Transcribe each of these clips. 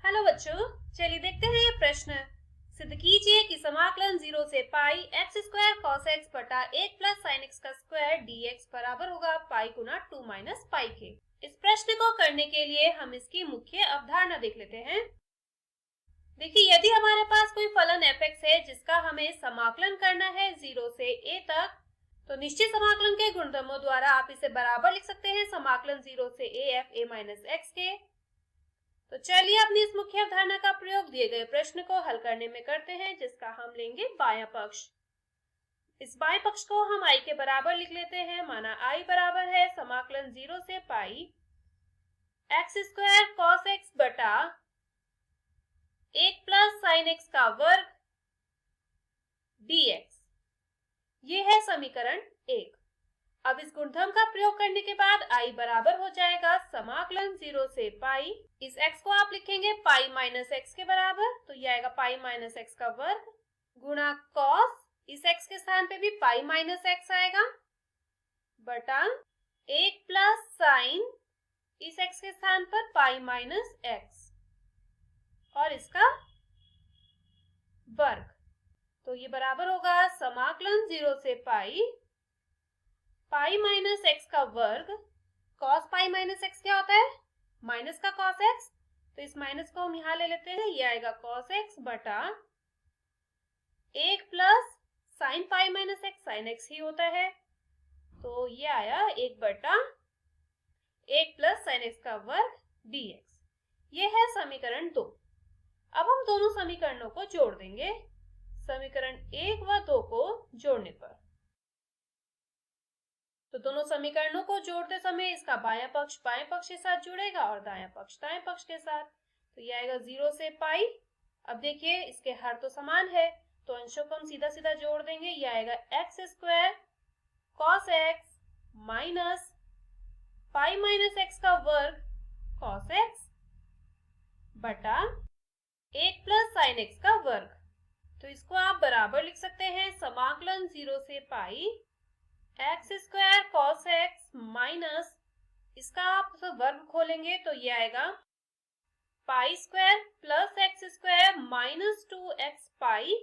Hello बच्चों, चलिए देखते हैं ये प्रश्न। सिद्ध कीजिए कि समाकलन 0 से pi x square cos x बटा 1 प्लस साइन एक्स का स्क्वायर dx बराबर होगा पाई गुना 2 माइनस पाई के। इस प्रश्न को करने के लिए हम इसकी मुख्य अवधारणा देख लेते हैं। देखिए, यदि हमारे पास कोई फलन fx है जिसका हमें समाकलन करना है 0 से a तक, तो निश्चित समाकलन के गुणधर्मों द्वारा आप इसे बराबर लिख सकते हैं समाकलन 0 से a f a minus x के। तो चलिए अपनी इस मुख्य अवधारणा का प्रयोग दिए गए प्रश्न को हल करने में करते हैं, जिसका हम लेंगे बायां पक्ष। इस बाएं पक्ष को हम i के बराबर लिख लेते हैं। माना i बराबर है समाकलन 0 से pi x square cos x बटा 1 प्लस साइन एक्स का वर्ग dx। ये है समीकरण 1। अब इस गुणधर्म का प्रयोग करने के बाद i बराबर हो जाएगा समाकलन 0 से पाई, इस x को आप लिखेंगे पाई माइनस एक्स के बराबर, तो ये आएगा पाई माइनस एक्स का वर्ग गुणा cos, इस x के स्थान पे भी पाई माइनस एक्स आएगा, बटा 1 प्लस साइन, इस x के स्थान पर पाई माइनस एक्स और इसका वर्ग। तो ये बराबर होगा समाकलन 0 से पाई पाई माइनस एक्स का वर्ग, कॉस पाई माइनस एक्स क्या होता है? माइनस का कॉस एक्स, तो इस माइनस को हम यहाँ ले लेते हैं, ये आएगा कॉस एक्स बटा 1 plus sine pi minus x, sine x ही होता है, तो ये आया 1 बटा 1 प्लस साइन एक्स का वर्ग dx। ये है समीकरण 2। अब हम दोनों समीकरणों को जोड़ देंगे समीकरण 1 व 2 को जोड़ने पर। तो दोनों समीकरणों को जोड़ते समय इसका बायां पक्ष बाएं पक्ष के साथ जुड़ेगा और दायां पक्ष दाएं पक्ष के साथ। तो ये आएगा 0 से पाई। अब देखिए, इसके हर तो समान है, तो अंशों को हम सीधा सीधा जोड़ देंगे। ये आएगा x square cos x minus pi minus x का वर्ग कॉस एक्स बटा 1 प्लस साइन एक्स का वर्ग। तो इसको आप बराबर लिख सकते हैं समाकलन 0 से pi x square cos x minus, इसका आप वर्ग खोलेंगे तो ये आएगा pi square plus x square minus 2x pi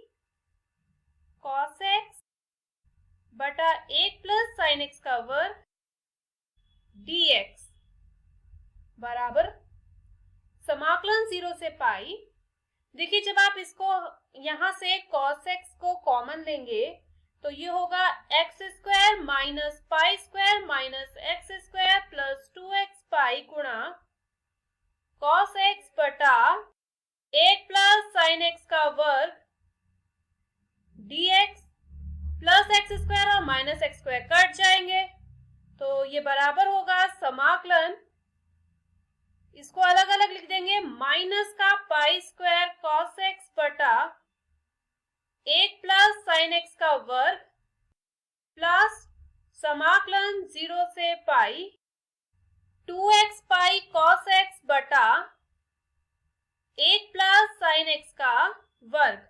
cos x बटा 1 प्लस साइन एक्स का वर्ग dx बराबर समाकलन 0 से पाई। देखिए, जब आप इसको यहां से कॉस एक्स को कॉमन लेंगे तो ये होगा x square minus pi square minus x square plus 2x पाई गुणा कॉस एक्स बटा 1 प्लस साइन एक्स का वर्ग dx प्लस एक्स स्क्वायर और माइनस एक्स स्क्वायर कट जाएंगे, तो ये बराबर होगा समाकलन, इसको अलग अलग लिख देंगे, माइनस का पाई स्क्वायर कॉस एक्स बटा 1 प्लस साइन एक्स का वर्ग प्लस समाकलन 0 से पाई 2x पाई कॉस एक्स बटा 1 प्लस साइन एक्स का वर्ग।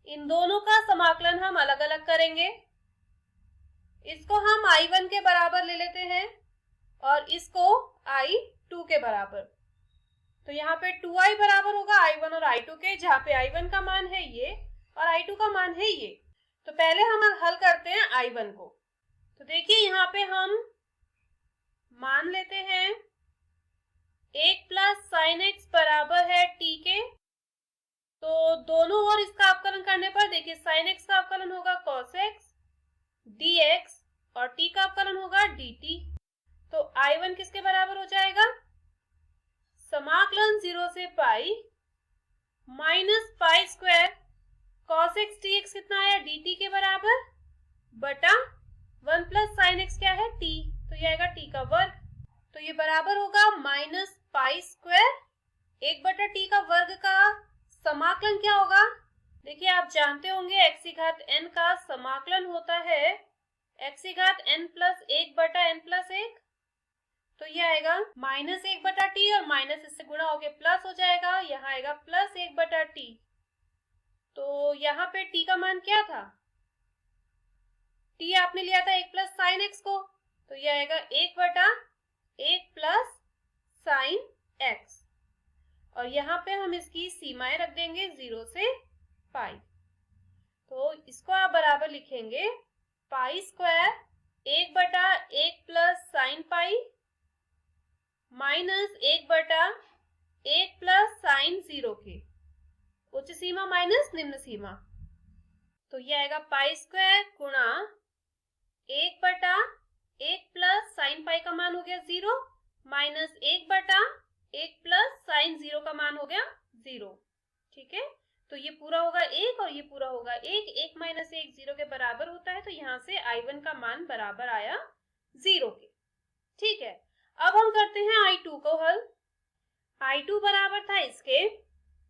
इन दोनों का समाकलन हम अलग अलग करेंगे। इसको हम I1 के बराबर ले लेते हैं और इसको I2 के बराबर। तो यहाँ पे 2i बराबर होगा I1 और I2 के, जहाँ पे I1 का मान है ये और I2 का मान है ये। तो पहले हम हल करते हैं I1 को। तो देखिए, यहाँ पे हम मान लेते हैं 1 प्लस साइन एक्स बराबर है t के, तो दोनों ओर इसका अवकलन करने पर देखिए साइन एक्स का अवकलन होगा cos x dx और t का अवकलन होगा dt। तो I1 किसके बराबर हो जाएगा? समाकलन 0 से pi minus pi square cos x dx कितना आया? dt के बराबर बटा 1 प्लस साइन एक्स क्या है? t, तो ये आएगा t का वर्ग। तो ये बराबर होगा माइनस पाई स्क्वायर 1 बटा t का वर्ग का समाकलन क्या होगा? देखिए, आप जानते होंगे x की घात n का समाकलन होता है x की घात n प्लस 1 बटा n प्लस 1। तो ये आएगा माइनस 1 बटा टी और माइनस इससे गुणा होके प्लस हो जाएगा, यहाँ आएगा प्लस 1 बटा टी। तो यहाँ पे t का मान क्या था? t आपने लिया था 1 प्लस साइन एक्स को, तो ये आएगा 1 बटा 1 प्लस साइन एक्स। और यहाँ पे हम इसकी सीमाएं रख देंगे 0 से पाई। तो इसको आप बराबर लिखेंगे pi square 1/1 plus sine pi minus 1/1 plus sign 0 के उच्च सीमा माइनस निम्न सीमा। तो ये आएगा पाई स्क्वायर गुणा 1/1 प्लस साइन पाई का मान हो गया 0 माइनस 1/1 प्लस साइन 0 का मान हो गया 0। ठीक है, तो ये पूरा होगा 1 और ये पूरा होगा 1। 1 माइनस 1 0 के बराबर होता है, तो यहाँ से I1 का मान बराबर आया 0 के। ठीक है, अब हम करते हैं I2 को हल। I2 बराबर था इसके,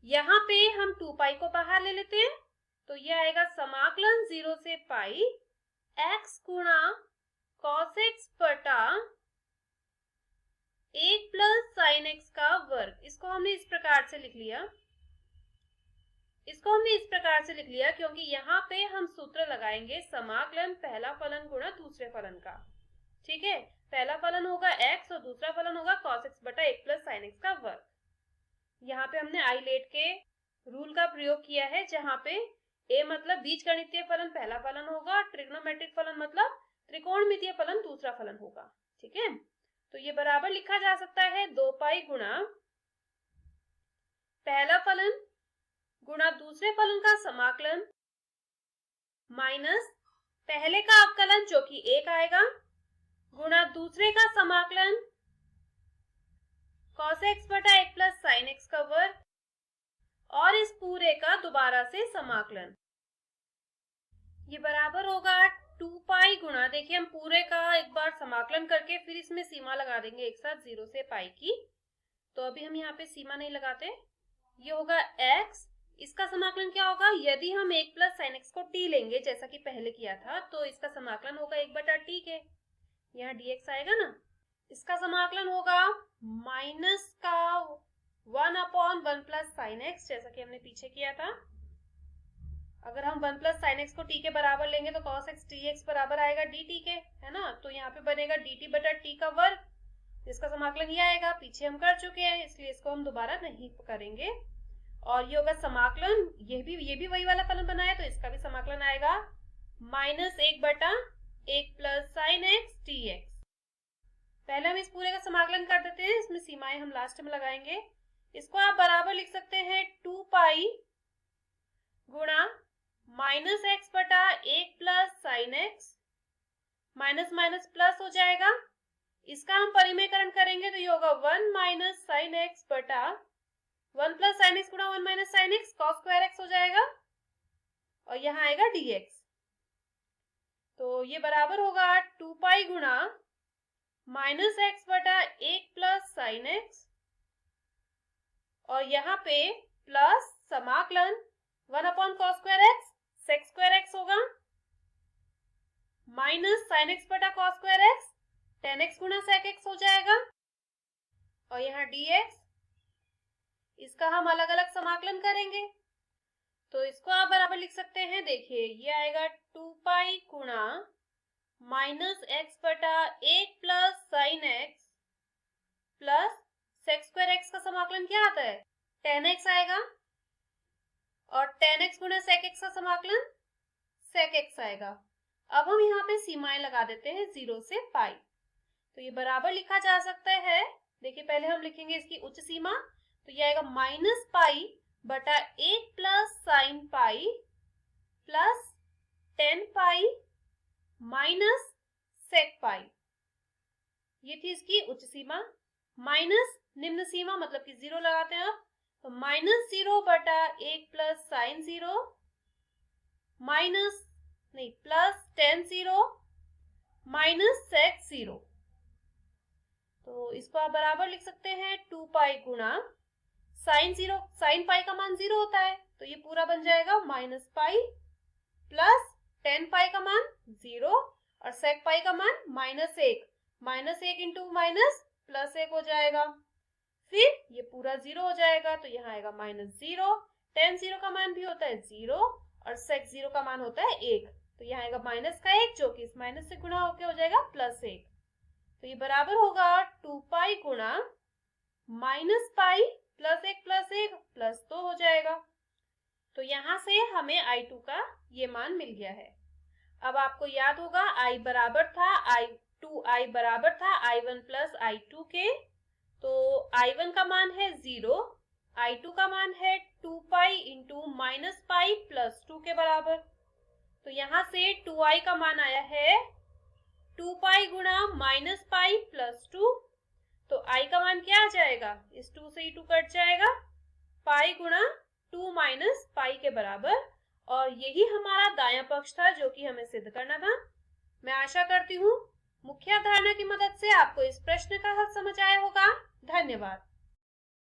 यहाँ पे हम 2 पाई को बाहर ले लेते हैं, तो ये आएगा समाकलन 0 से पाई x गुणा cos x बटा 1 प्लस साइन x का वर्ग। इसको हमने इस प्रकार से लिख लिया क्योंकि यहाँ पे हम सूत्र लगाएंगे समाकलन पहला फलन गुणा दूसरे फलन का। ठीक है, पहला फलन होगा x और दूसरा फलन होगा cos x बटा 1 प्लस साइन x का वर्ग। यहाँ पे हमने आइलेट के रूल का प्रयोग किया है, जहाँ पे a मतलब बीजगणितीय फलन पहला फलन होगा, ट्रिग्नोमेट्रिक फलन मतलब त्रिकोणमितीय फलन दूसरा फलन होगा। ठीक है, तो ये बराबर लिखा जा सकता है 2 पाई गुणा पहला फलन गुणा दूसरे फलन का समाकलन माइनस पहले का अवकलन जो कि 1 आएगा गुणा दूसरे का समाकलन cos x बटा 1 प्लस साइन x का वर्ग और इस पूरे का दोबारा से समाकलन। ये बराबर होगा 2 पाई गुणा, देखिए हम पूरे का एक बार समाकलन करके फिर इसमें सीमा लगा देंगे एक साथ 0 से पाई की। तो अभी हम यहाँ पे सीमा नहीं लगाते। ये होगा x, इसका समाकलन क्या होगा, यदि हम 1 प्लस साइन x को t लेंगे जैसा कि पहले किया था, तो इसका समाकलन होगा 1/t के, यहाँ dx आएगा ना। इसका समाकलन होगा माइनस का 1/1 प्लस साइन x, जैसा कि हमने पीछे किया था। अगर हम 1 प्लस साइन x को t के बराबर लेंगे तो cos x dx बराबर आएगा dt के, है ना। तो यहाँ पे बनेगा dt बटा t का वर्ग, जिसका समाकलन ये आएगा। पीछे हम कर चुके हैं, इसलिए इसको हम दोबारा नहीं करेंगे। और ये होगा समाकलन, ये भी वही वाला फलन बनाया, तो इसका भी समाकलन आएगा minus 1/1 plus sign x dx। पहले हम इस पूरे का समाकलन कर देते हैं, इसमें सीमाएं हम लास्ट में लगाएंगे। इसको आप बराबर लिख सकते हैं 2 पाई गुणा माइनस x बटा 1 plus sign x, minus minus plus हो जाएगा। इसका हम परिमेयकरण करेंगे तो ये होगा 1 माइनस साइन x बटा 1 प्लस साइन x गुणा 1 minus sine x cos square x हो जाएगा और यहाँ आएगा dx। तो ये बराबर होगा 2 पाई गुणा माइनस x बटा 1 प्लस साइन x और यहाँ पे प्लस समाकलन 1/cos square x sec square x होगा माइनस साइन x बटा cos square x tan x गुणा sec x हो जाएगा और यहाँ dx। इसका हम अलग अलग समाकलन करेंगे, तो इसको आप बराबर लिख सकते हैं। देखिए ये आएगा 2 पाई गुणा माइनस x बटा 1 plus sign x plus sec square x का समाकलन क्या आता है, tan x आएगा और tan x गुणा sec x का समाकलन sec x आएगा। अब हम यहाँ पे सीमाएं लगा देते हैं 0 से पाई, तो ये बराबर लिखा जा सकता है। देखिए पहले हम लिखेंगे इसकी उच्च सीमा, तो ये आएगा माइनस पाई बटा 1 plus sine pi plus 10 pi minus sec pi. ये थी इसकी उच्च सीमा। माइनस निम्न सीमा मतलब कि 0 लगाते हैं आप, तो माइनस 0 बटा 1 प्लस साइन 0 माइनस नहीं प्लस टेन 0 माइनस सेक 0। तो इसको आप बराबर लिख सकते हैं 2 पाई गुणा साइन 0, साइन पाई का मान 0 होता है, तो ये पूरा बन जाएगा माइनस पाई प्लस 10 पाई का मान 0 और सेक पाई का मान -1, -1 इंटू माइनस +1 हो जाएगा। फिर ये पूरा 0 हो जाएगा, तो यहाँ आएगा -0, tan 0 का मान भी होता है 0 और sec 0 का मान होता है 1, तो यहाँ आएगा माइनस का 1 जो कि इस माइनस से गुणा होकर हो जाएगा +1। तो ये बराबर होगा 2 पाई गुणा माइनस पाई +1 + से हमें I2 का ये मान मिल गया है। अब आपको याद होगा I बराबर था I बराबर था I1 प्लस I2 के। तो I1 का मान है 0, I2 का मान है 2 pi into minus pi plus 2 के बराबर। तो यहाँ से 2I का मान आया है 2 पाई गुणा माइनस पाई प्लस 2। तो I का मान क्या आ जाएगा, इस 2 से ही 2 कट जाएगा, पाई गुणा 2 माइनस पाई के बराबर। और यही हमारा दायां पक्ष था जो कि हमें सिद्ध करना था। मैं आशा करती हूँ मुख्य धारणा की मदद से आपको इस प्रश्न का हल समझ आया होगा। धन्यवाद।